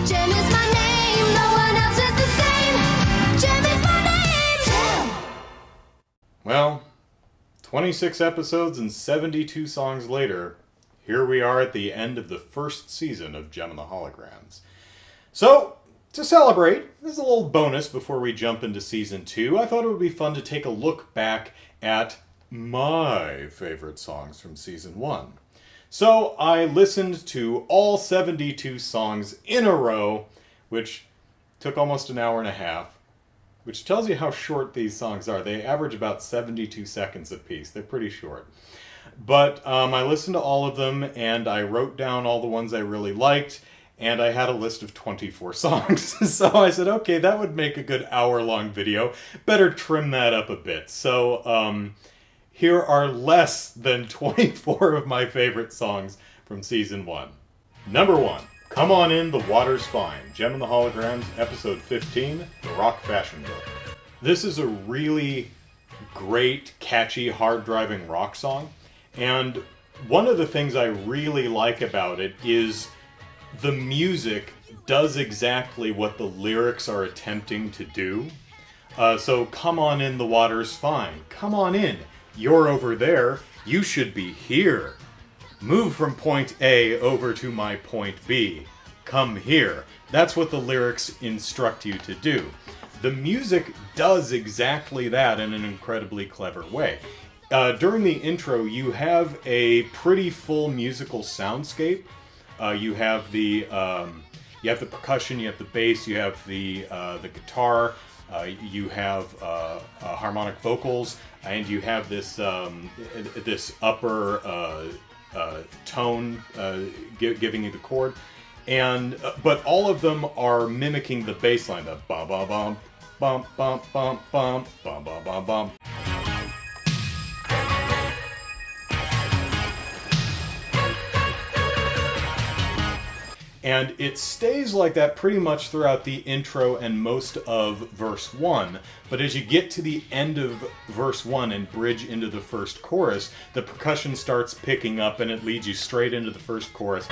JEM is my name, no one else is the same. JEM is my name. JEM. Well, 26 episodes and 72 songs later, here we are at the end of the first season of JEM and the Holograms. So, to celebrate, there's a little bonus before we jump into Season 2. I thought it would be fun to take a look back at my favorite songs from Season 1. So, I listened to all 72 songs in a row, which took almost an hour and a half, which tells you how short these songs are. They average about 72 seconds apiece. They're pretty short. But I listened to all of them, and I wrote down all the ones I really liked, and I had a list of 24 songs. So I said, okay, that would make a good hour-long video. Better trim that up a bit. So here are less than 24 of my favorite songs from Season 1. Number 1, Come On In, The Water's Fine. JEM and the Holograms, Episode 15, The Rock Fashion Book. This is a really great, catchy, hard-driving rock song. And one of the things I really like about it is the music does exactly what the lyrics are attempting to do. So, come on in, the water's fine. Come on in. You're over there. You should be here. Move from point A over to my point B. Come here. That's what the lyrics instruct you to do. The music does exactly that in an incredibly clever way. During the intro, you have a pretty full musical soundscape. You have the percussion, you have the bass, you have the guitar, you have harmonic vocals, and you have this this upper tone giving you the chord, and but all of them are mimicking the bass line, the bum bum bum bum bum bum bum bum bum bum bum. And it stays like that pretty much throughout the intro and most of verse 1. But as you get to the end of verse 1 and bridge into the first chorus, the percussion starts picking up and it leads you straight into the first chorus.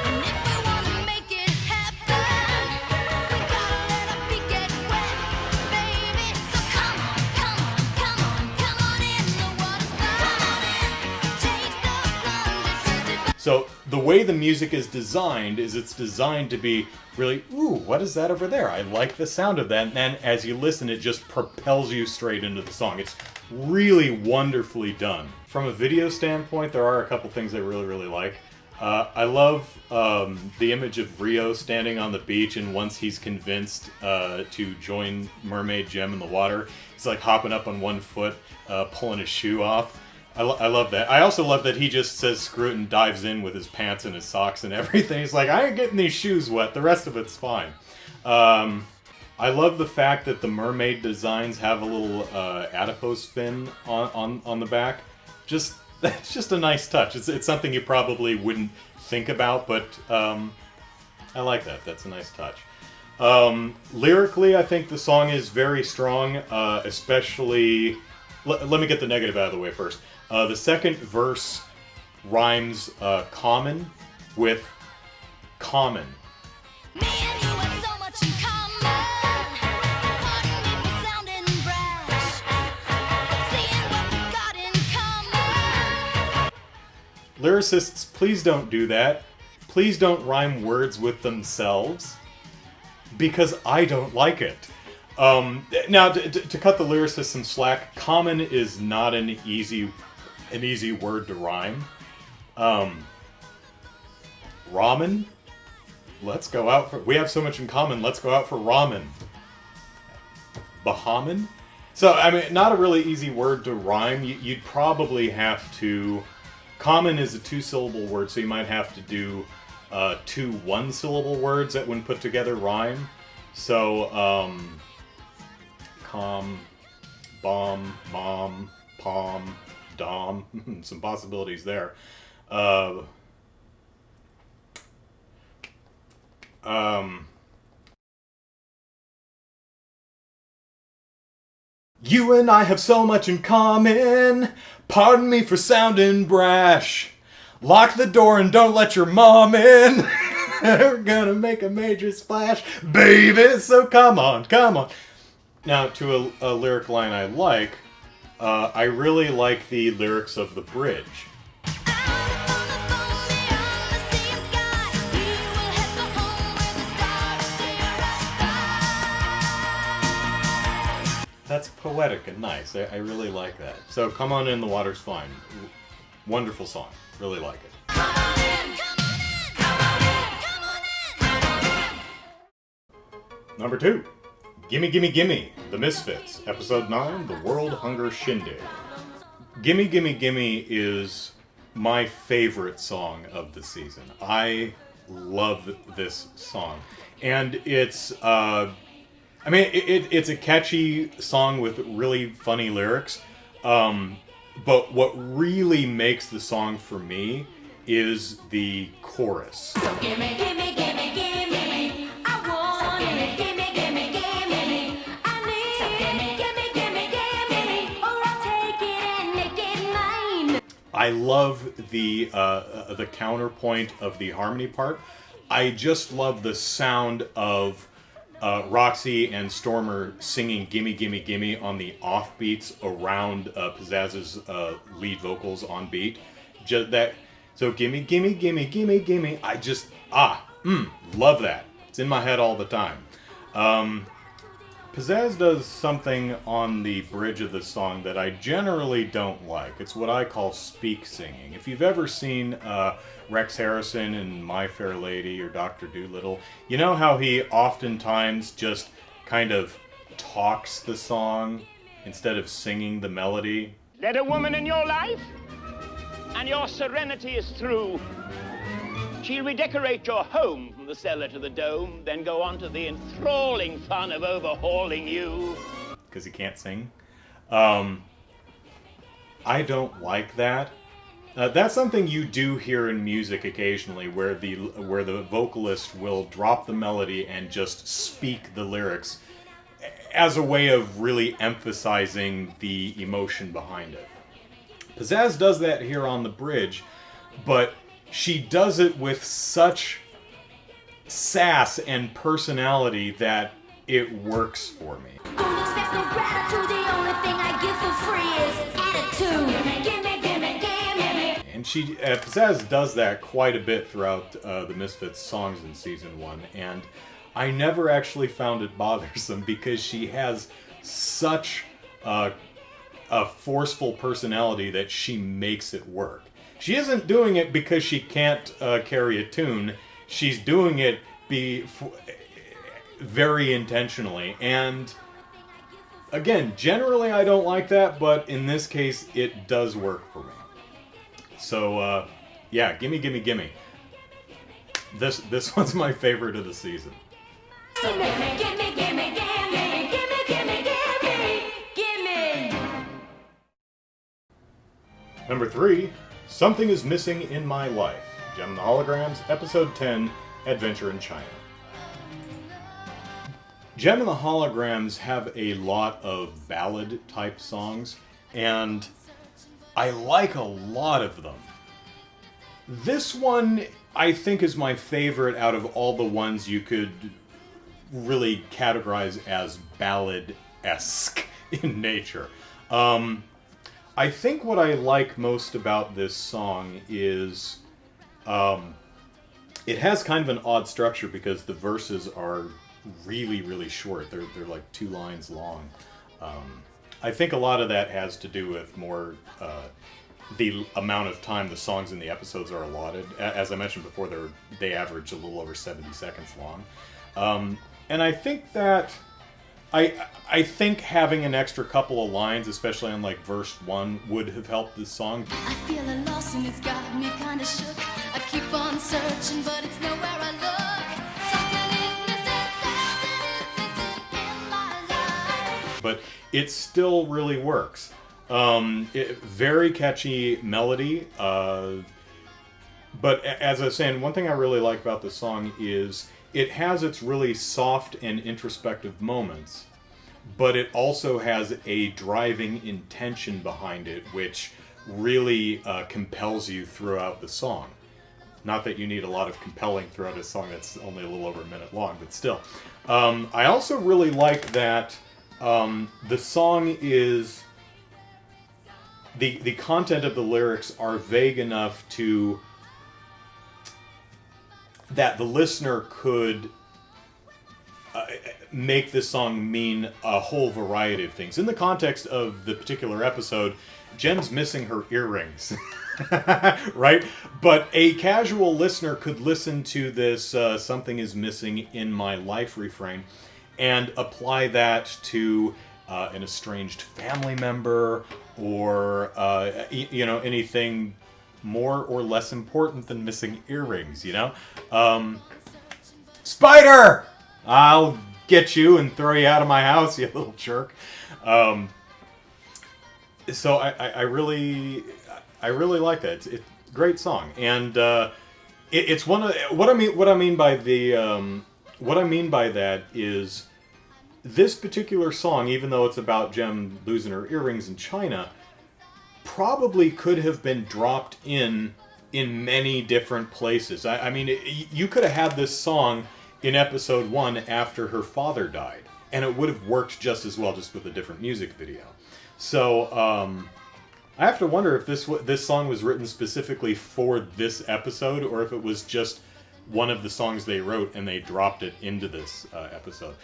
So the way the music is designed is it's designed to be really, ooh, what is that over there? I like the sound of that. And then as you listen, it just propels you straight into the song. It's really wonderfully done. From a video standpoint, there are a couple things I really, really like. I love the image of Rio standing on the beach, and once he's convinced to join Mermaid JEM in the water, he's like hopping up on one foot, pulling his shoe off. I love that. I also love that he just says screw it and dives in with his pants and his socks and everything. He's like, I ain't getting these shoes wet. The rest of it's fine. I love the fact that the mermaid designs have a little adipose fin on the back. That's just a nice touch. It's something you probably wouldn't think about, but I like that. That's a nice touch. Lyrically, I think the song is very strong, especially... Let me get the negative out of the way first. The second verse rhymes common with common. Me and you have so much in common. Pardon me for sounding brash. Seeing what we've got in common. Lyricists, please don't do that. Please don't rhyme words with themselves, because I don't like it. Now, to cut the lyricist some slack, common is not an easy word to rhyme. Ramen? Let's go out for... We have so much in common, let's go out for ramen. Bahaman? So, I mean, not a really easy word to rhyme. You'd probably have to... Common is a two-syllable word, so you might have to do two one-syllable words that when put together rhyme. So, com, bomb, mom, palm, dom. Some possibilities there. You and I have so much in common. Pardon me for sounding brash. Lock the door and don't let your mom in. We're gonna make a major splash, baby. So come on, come on. Now, to a lyric line I really like the lyrics of the bridge. That's poetic and nice. I really like that. So, Come On In, the Water's Fine. Wonderful song. Really like it. Number 2. Gimme Gimme Gimme, The Misfits, Episode 9, The World Hunger Shindig. Gimme Gimme Gimme is my favorite song of the season. I love this song. And it's, it's a catchy song with really funny lyrics. But what really makes the song for me is the chorus. So gimme, gimme, gimme, gimme. I want it. Gimme, gimme, gimme. I need it. Gimme, gimme, gimme. Or I'll take it and make it mine. I love the counterpoint of the harmony part. I just love the sound of Roxy and Stormer singing "Gimme, Gimme, Gimme" on the offbeats around Pizzazz's lead vocals on beat. Just that. So gimme, gimme, gimme, gimme, gimme. I just love that. It's in my head all the time. Pizzazz does something on the bridge of the song that I generally don't like. It's what I call speak singing. If you've ever seen Rex Harrison in My Fair Lady or Dr. Dolittle, you know how he oftentimes just kind of talks the song instead of singing the melody? Let a woman in your life, and your serenity is through. She'll redecorate your home from the cellar to the dome, then go on to the enthralling fun of overhauling you. Because he can't sing. I don't like that. That's something you do hear in music occasionally, where the vocalist will drop the melody and just speak the lyrics as a way of really emphasizing the emotion behind it. Pizzazz does that here on the bridge, but she does it with such sass and personality that it works for me. Don't expect no gratitude. The only thing I give for free is attitude. Gimme, gimme, gimme. And Pizzazz does that quite a bit throughout the Misfits songs in Season 1, and I never actually found it bothersome because she has such a forceful personality that she makes it work. She isn't doing it because she can't carry a tune. She's doing it very intentionally. And again, generally I don't like that, but in this case it does work for me. So yeah, gimme, gimme, gimme. This one's my favorite of the season. Gimme, gimme, gimme, gimme, gimme, gimme, gimme, gimme. Number 3, Something is Missing in My Life. Gem and the Holograms, Episode 10, Adventure in China. Gem and the Holograms have a lot of ballad-type songs, and I like a lot of them. This one, I think, is my favorite out of all the ones you could really categorize as ballad-esque in nature. I think what I like most about this song is it has kind of an odd structure because the verses are really, really short. They're like 2 lines long. I think a lot of that has to do with more the amount of time the songs in the episodes are allotted. As I mentioned before, they average a little over 70 seconds long. And I think that I think having an extra couple of lines, especially on like verse 1, would have helped this song. I feel a loss and it's got me kind of shook. I keep on searching, but it's nowhere I look. Something is missing in my life. But it still really works. Very catchy melody. But as I was saying, one thing I really like about this song is it has its really soft and introspective moments, but it also has a driving intention behind it, which really compels you throughout the song. Not that you need a lot of compelling throughout a song that's only a little over a minute long, but still. I also really like that the song is... The content of the lyrics are vague enough to... that the listener could make this song mean a whole variety of things. In the context of the particular episode, Jem's missing her earrings. Right? But a casual listener could listen to this something is missing in my life refrain and apply that to an estranged family member or anything more or less important than missing earrings, Spider! I'll get you and throw you out of my house, you little jerk. So I really like that. It's a great song, and it's one of what I mean by that is this particular song, even though it's about Jem losing her earrings in China, probably could have been dropped in many different places. I mean, you could have had this song in episode 1 after her father died, and it would have worked just as well, just with a different music video. So I have to wonder if this song was written specifically for this episode, or if it was just one of the songs they wrote and they dropped it into this episode.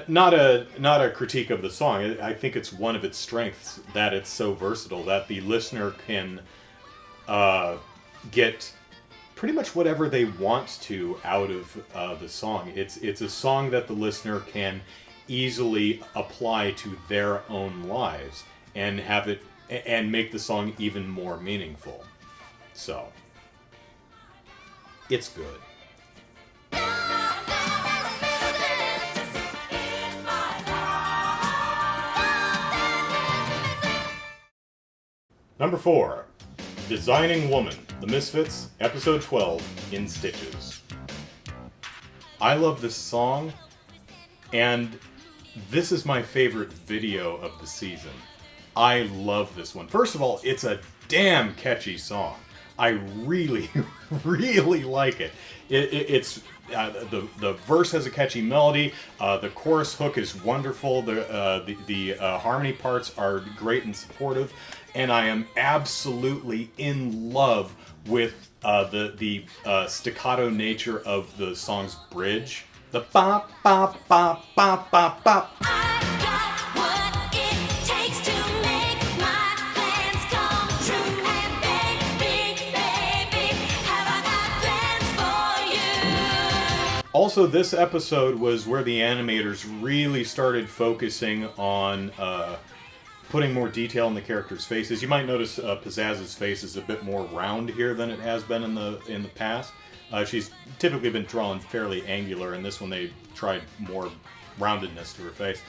Not a critique of the song. I think it's one of its strengths that it's so versatile that the listener can get pretty much whatever they want to out of the song. It's a song that the listener can easily apply to their own lives and have it and make the song even more meaningful. So it's good. Number 4, Designing Woman, The Misfits, Episode 12, In Stitches. I love this song, and this is my favorite video of the season. I love this one. First of all, it's a damn catchy song. I really, really like it. It's the verse has a catchy melody. The chorus hook is wonderful. The harmony parts are great and supportive, and I am absolutely in love with the staccato nature of the song's bridge. The bop bop bop bop bop bop. Also, this episode was where the animators really started focusing on putting more detail in the characters' faces. You might notice Pizzazz's face is a bit more round here than it has been in the past. She's typically been drawn fairly angular, and this one they tried more roundedness to her face.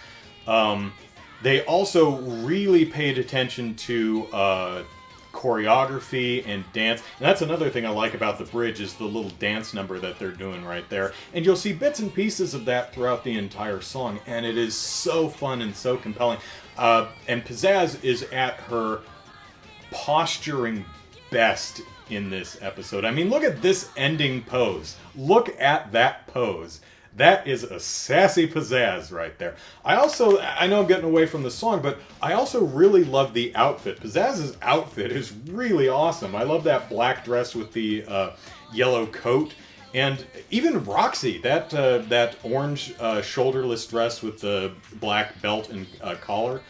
They also really paid attention to choreography and dance. And that's another thing I like about the bridge is the little dance number that they're doing right there. And you'll see bits and pieces of that throughout the entire song, and it is so fun and so compelling. And Pizzazz is at her posturing best in this episode. I mean, look at this ending pose. Look at that pose. That is a sassy Pizzazz right there. I know I'm getting away from the song, but I also really love the outfit. Pizzazz's outfit is really awesome. I love that black dress with the yellow coat. And even Roxy, that orange shoulderless dress with the black belt and collar,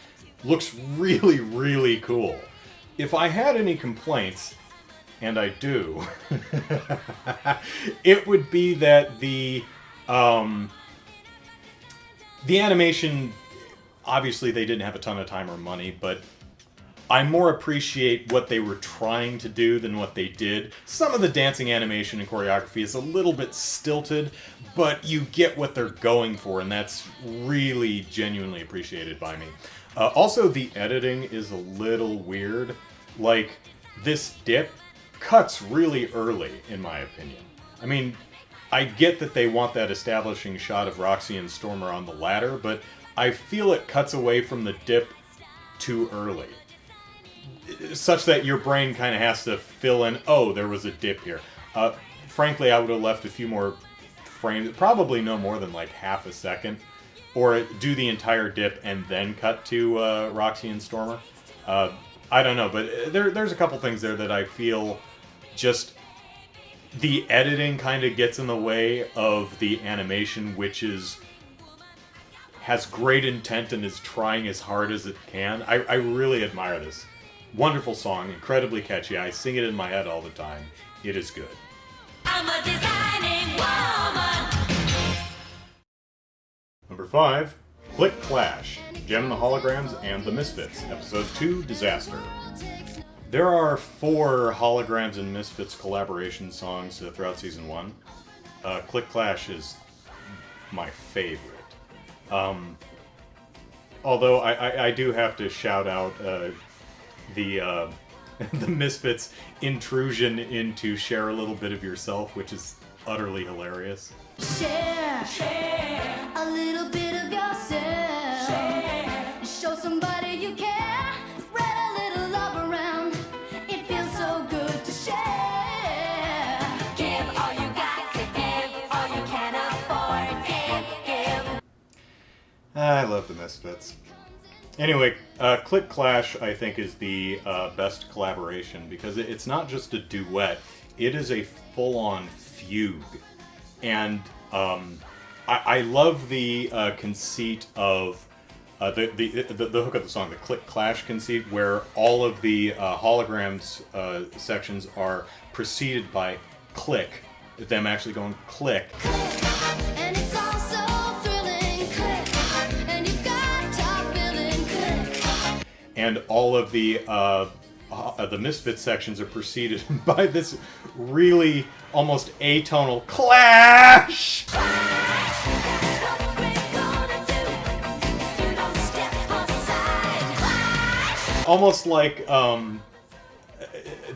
looks really, really cool. If I had any complaints, and I do, it would be that the animation, obviously they didn't have a ton of time or money, but I more appreciate what they were trying to do than what they did. Some of the dancing animation and choreography is a little bit stilted, but you get what they're going for, and that's really genuinely appreciated by me. Also, the editing is a little weird. Like, this dip cuts really early, in my opinion. I mean, I get that they want that establishing shot of Roxy and Stormer on the ladder, but I feel it cuts away from the dip too early. Such that your brain kind of has to fill in, oh, there was a dip here. frankly, I would have left a few more frames, probably no more than like half a second, or do the entire dip and then cut to Roxy and Stormer. I don't know, but there's a couple things there that I feel just the editing kind of gets in the way of the animation, which has great intent and is trying as hard as it can. I really admire this. Wonderful song, incredibly catchy. I sing it in my head all the time. It is good. I'm a designing woman. Number 5, Click Clash, Jem and the Holograms and the Misfits, Episode 2, Disaster. There are 4 Holograms and Misfits collaboration songs throughout Season 1. Click Clash is my favorite. Although I do have to shout out the Misfits' intrusion into Share a Little Bit of Yourself, which is utterly hilarious. Share a little bit of yourself. Show somebody you care. Spread a little love around. It feels so good to share. Give all you got to give, all you can afford. Give. I love the Misfits. Anyway, Click Clash, I think, is the best collaboration because it's not just a duet, it is a full-on fugue. And I love the conceit of the hook of the song, the Click Clash conceit, where all of the Holograms sections are preceded by click, them actually going click. And it's all so thrilling. Click. And you've got top billing. Click. And all of the Misfit sections are preceded by this really almost atonal clash. Almost like the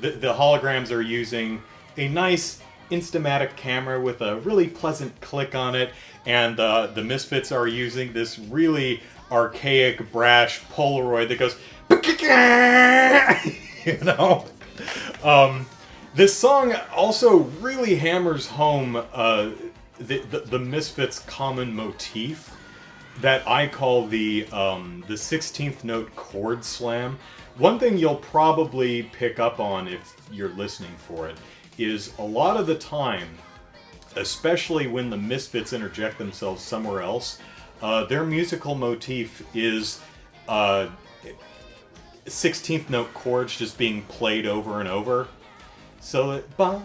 Holograms are using a nice Instamatic camera with a really pleasant click on it, and the Misfits are using this really archaic, brash Polaroid that goes, you know? This song also really hammers home the Misfits' common motif that I call the 16th note chord slam. One thing you'll probably pick up on if you're listening for it is a lot of the time, especially when the Misfits interject themselves somewhere else, their musical motif is 16th note chords just being played over and over. So it ba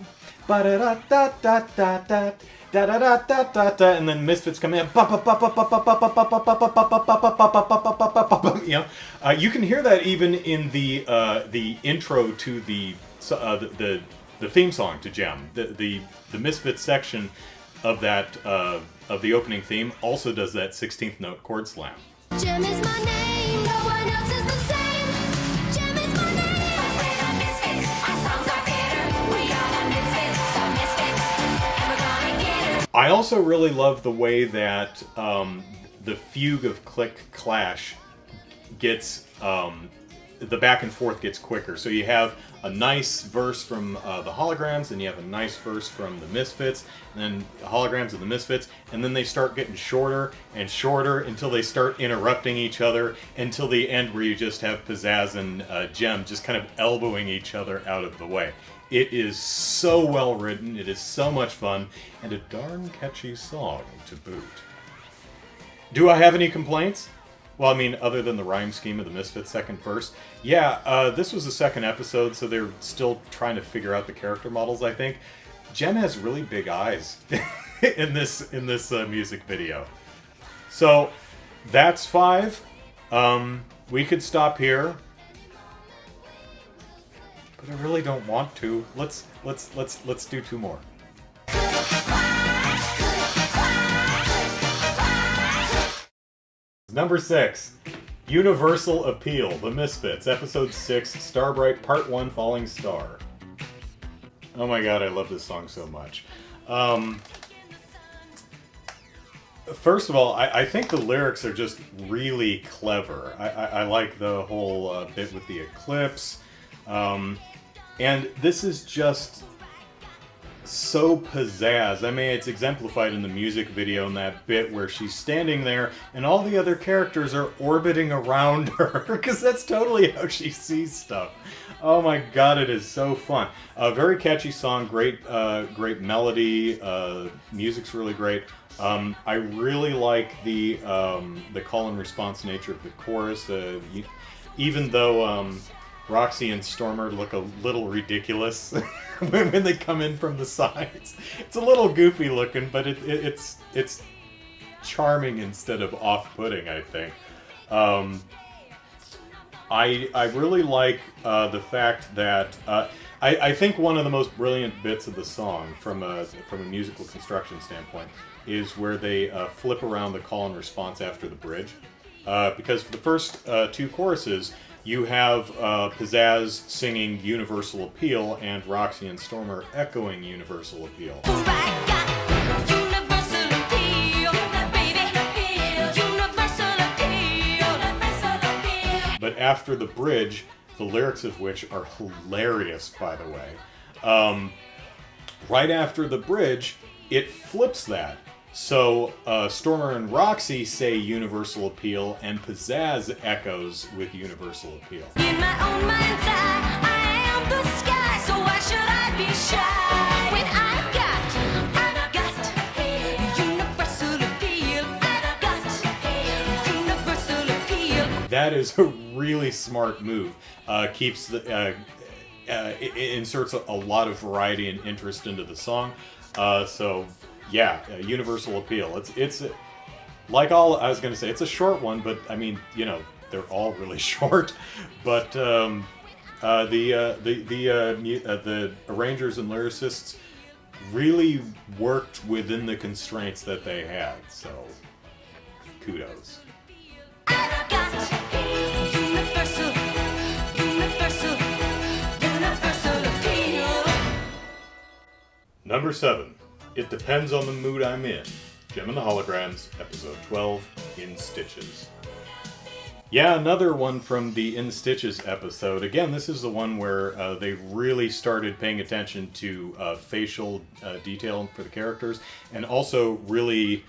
da da da da da da da da da da da da, and then Misfits come in. You know, you can hear that even in the intro to the theme song to JEM. The Misfits section of that of the opening theme also does that 16th note chord slam. Jem is my name, no one else is the same. Jem is my name. We're the Misfits, our songs are bitter. We are the Misfits, and we're gonna get her. I also really love the way that the fugue of Click Clash gets the back and forth gets quicker. So you have a nice verse from the Holograms, and you have a nice verse from the Misfits, and then the Holograms and the Misfits, and then they start getting shorter and shorter until they start interrupting each other until the end where you just have Pizzazz and Jem just kind of elbowing each other out of the way. It is so well written, it is so much fun, and a darn catchy song to boot. Do I have any complaints? Well, I mean, other than the rhyme scheme of the Misfits' second verse. Yeah, this was the second episode, so they're still trying to figure out the character models, I think. Jem has really big eyes in this music video. So, that's 5. We could stop here. But I really don't want to. Let's do 2 more. Number 6, Universal Appeal, The Misfits, Episode 6, Starbright, Part 1, Falling Star. Oh my god, I love this song so much. First of all, I think the lyrics are just really clever. I like the whole bit with the eclipse. And this is just so pizzazz. I mean, it's exemplified in the music video in that bit where she's standing there and all the other characters are orbiting around her, because that's totally how she sees stuff. Oh my god, it is so fun. A very catchy song, great melody, music's really great. I really like the call and response nature of the chorus, even though Roxy and Stormer look a little ridiculous when they come in from the sides. It's a little goofy looking, but it's charming instead of off-putting, I think. I really like the fact that I think one of the most brilliant bits of the song from a musical construction standpoint is where they flip around the call and response after the bridge, because for the first two choruses you have Pizzazz singing Universal Appeal and Roxy and Stormer echoing Universal Appeal. But after the bridge, the lyrics of which are hilarious, by the way, right after the bridge, it flips that. So Stormer and Roxy say Universal Appeal, and Pizzazz echoes with Universal Appeal. In my own mind's eye, I am the sky, so why should I be shy when I've got universal appeal? I've got universal appeal. That is a really smart move. Keeps the it inserts a lot of variety and interest into the song. So yeah, Universal Appeal. It's like all I was going to say. It's a short one, but I mean, you know, they're all really short. But the arrangers and lyricists really worked within the constraints that they had. So kudos. I've got universal appeal. Number 7. It Depends on the Mood I'm In. Gem and the Holograms, Episode 12, In Stitches. Yeah, another one from the In Stitches episode. Again, this is the one where they really started paying attention to facial detail for the characters, and also really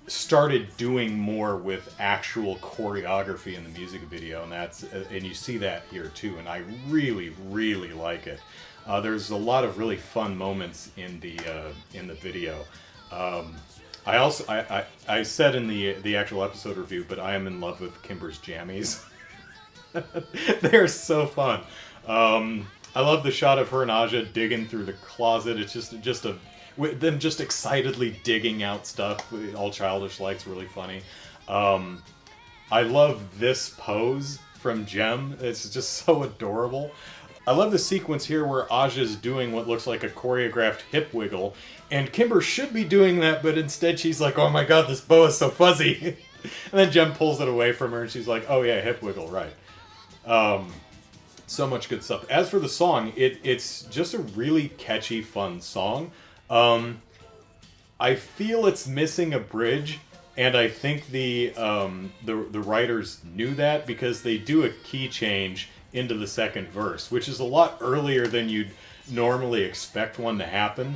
started doing more with actual choreography in the music video, and you see that here too, and I really, really like it. There's a lot of really fun moments in the video. I said in the actual episode review, but I am in love with Kimber's jammies. They're so fun. I love the shot of her and Aja digging through the closet. It's just them just excitedly digging out stuff, all childish like. It's really funny. I love this pose from JEM. It's just so adorable. I love the sequence here where Aja's doing what looks like a choreographed hip wiggle, and Kimber should be doing that, but instead she's like, oh my god, this bow is so fuzzy. And then JEM pulls it away from her, and she's like, oh yeah, hip wiggle, right. So much good stuff. As for the song, it's just a really catchy, fun song. I feel it's missing a bridge, and I think the writers knew that, because they do a key change into the second verse, which is a lot earlier than you'd normally expect one to happen.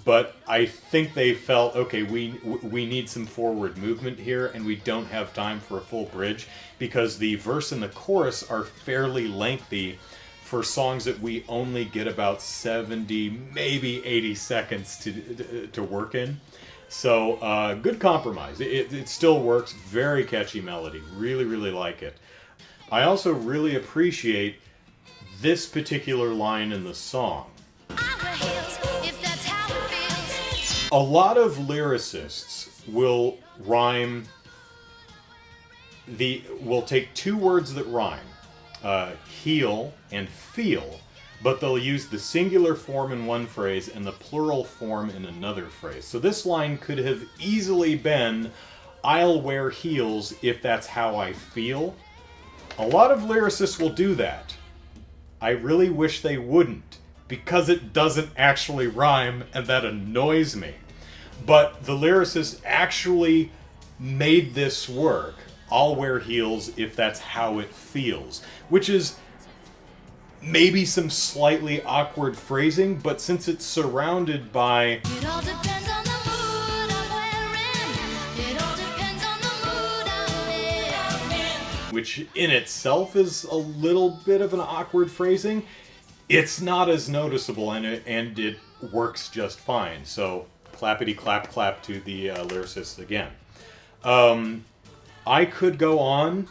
But I think they felt, okay, we need some forward movement here, and we don't have time for a full bridge, because the verse and the chorus are fairly lengthy for songs that we only get about 70, maybe 80 seconds to work in. So good compromise. It still works. Very catchy melody. Really, really like it. I also really appreciate this particular line in the song. A lot of lyricists will take two words that rhyme, heal and feel, but they'll use the singular form in one phrase and the plural form in another phrase. So this line could have easily been, I'll wear heels if that's how I feel. A lot of lyricists will do that. I really wish they wouldn't, because it doesn't actually rhyme, and that annoys me. But the lyricist actually made this work. I'll wear heels if that's how it feels, which is maybe some slightly awkward phrasing, but since it's surrounded by It all depends on the mood I'm wearing. It all depends on the mood I'm in. which in itself is a little bit of an awkward phrasing, it's not as noticeable, and it works just fine. So clappity clap clap to the lyricists again. I could go on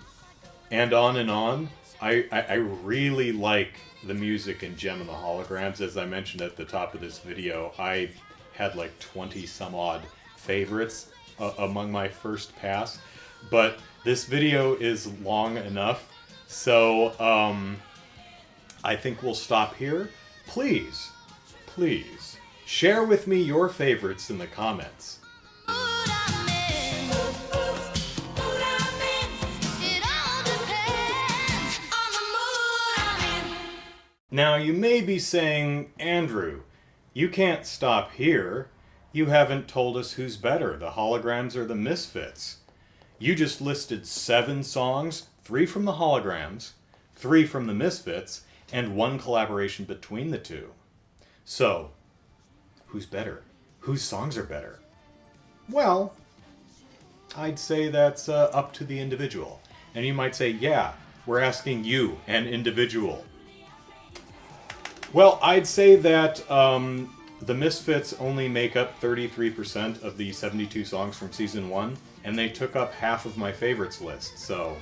and on and on. I really like the music in Gem and the Holograms. As I mentioned at the top of this video, I had like 20 some odd favorites among my first pass. But this video is long enough, so I think we'll stop here. Please, please, share with me your favorites in the comments. Mood I'm in. Mood I'm in. It all depends on the mood I'm in. Now, you may be saying, Andrew, you can't stop here. You haven't told us who's better, the Holograms or the Misfits. You just listed 7 songs, 3 from the Holograms, 3 from the Misfits, and 1 collaboration between the two. So, who's better? Whose songs are better? Well, I'd say that's up to the individual. And you might say, yeah, we're asking you, an individual. Well, I'd say that the Misfits only make up 33% of the 72 songs from Season 1, and they took up half of my favorites list, so